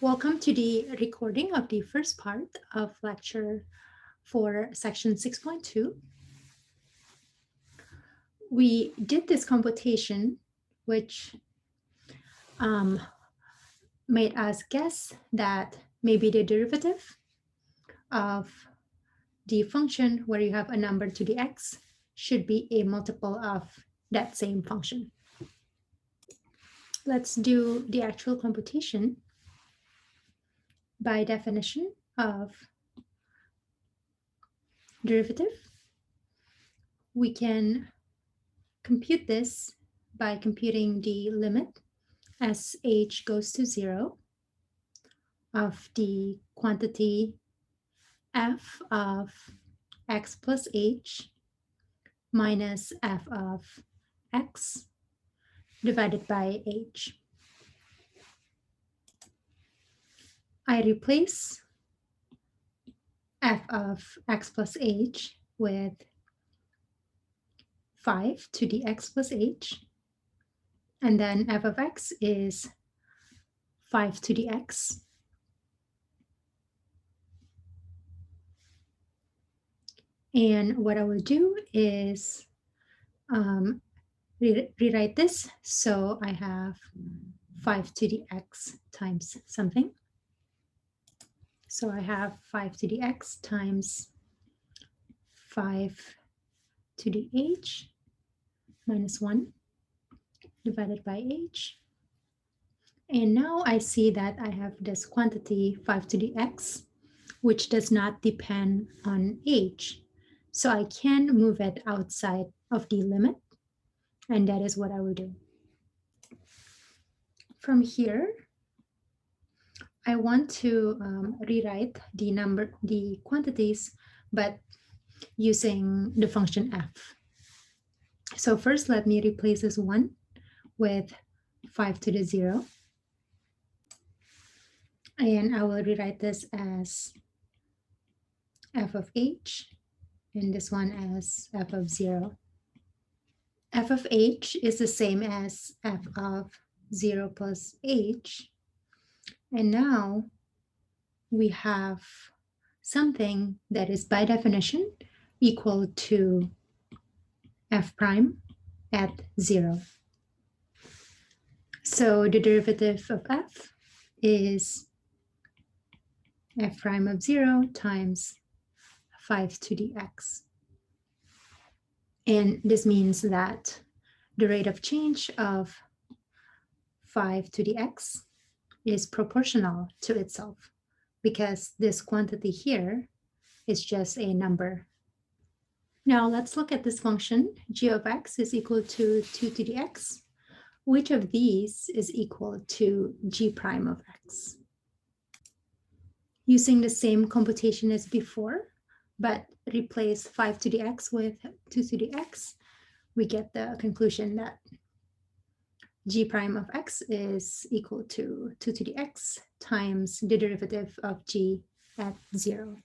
Welcome to the recording of the first part of lecture for section 6.2. We did this computation, which made us guess that maybe the derivative of the function where you have a number to the x should be a multiple of that same function. Let's do the actual computation. By definition of derivative, we can compute this by computing the limit as h goes to 0 of the quantity f of x plus h minus f of x divided by h. I replace f of x plus h with 5 to the x plus h, and then f of x is 5 to the x. And what I will do is rewrite this, so I have 5 to the x times something. So I have 5 to the x times 5 to the h minus 1 divided by h. And now I see that I have this quantity 5 to the x, which does not depend on h. So I can move it outside of the limit, and that is what I will do. From here, I want to rewrite the quantities, but using the function f. So first, let me replace this 1 with 5 to the 0. And I will rewrite this as f of h, and this one as f of 0. F of h is the same as f of 0 plus h. And now we have something that is by definition equal to f prime at 0. So the derivative of f is f prime of 0 times 5 to the x. And this means that the rate of change of 5 to the x is proportional to itself, because this quantity here is just a number. Now let's look at this function. G of x is equal to 2 to the x. Which of these is equal to g prime of x? Using the same computation as before, but replace 5 to the x with 2 to the x, we get the conclusion that g prime of x is equal to 2 to the x times the derivative of g at 0.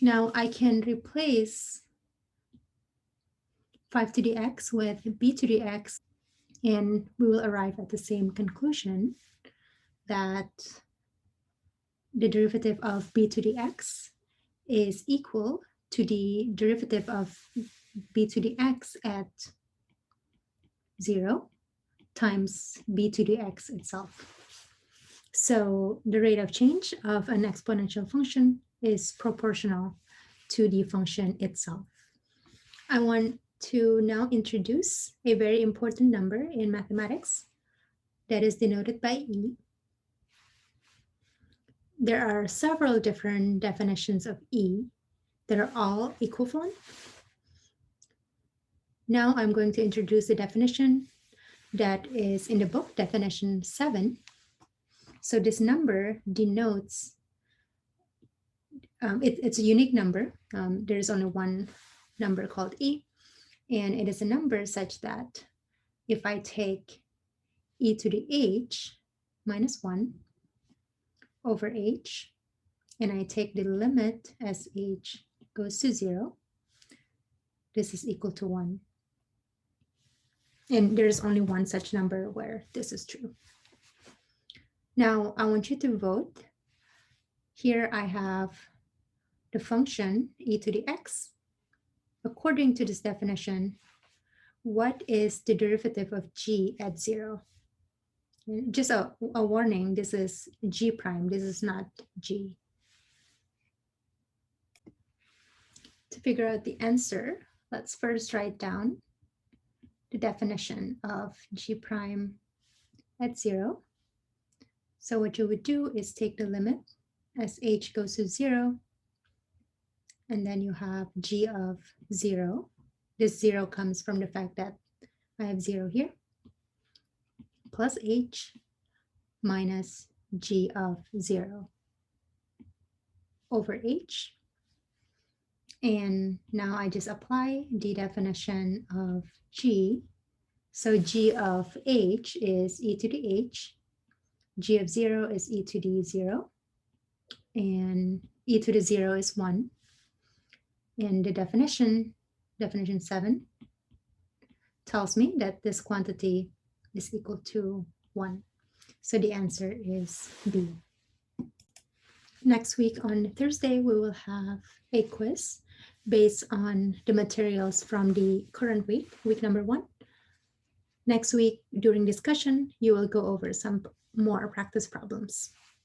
Now I can replace 5 to the x with b to the x, and we will arrive at the same conclusion that the derivative of b to the x is equal to the derivative of b to the x at 0 times b to the x itself. So the rate of change of an exponential function is proportional to the function itself. I want to now introduce a very important number in mathematics that is denoted by e. There are several different definitions of e that are all equivalent. Now I'm going to introduce the definition that is in the book, definition 7. So this number denotes, it's a unique number. There is only one number called e, and it is a number such that if I take e to the h minus 1 over h, and I take the limit as h goes to 0, this is equal to 1. And there's only one such number where this is true. Now I want you to vote. Here I have the function e to the x. According to this definition, what is the derivative of g at 0? Just a warning, this is g prime, this is not g. To figure out the answer, let's first write down the definition of g prime at 0. So what you would do is take the limit as h goes to 0, and then you have g of 0. This 0 comes from the fact that I have 0 here, plus h minus g of 0 over h. And now I just apply the definition of g. So g of h is e to the h, g of 0 is e to the 0, and e to the 0 is 1. And the definition 7, tells me that this quantity is equal to 1. So the answer is B. Next week on Thursday, we will have a quiz based on the materials from the current week, week number 1. Next week, during discussion, you will go over some more practice problems.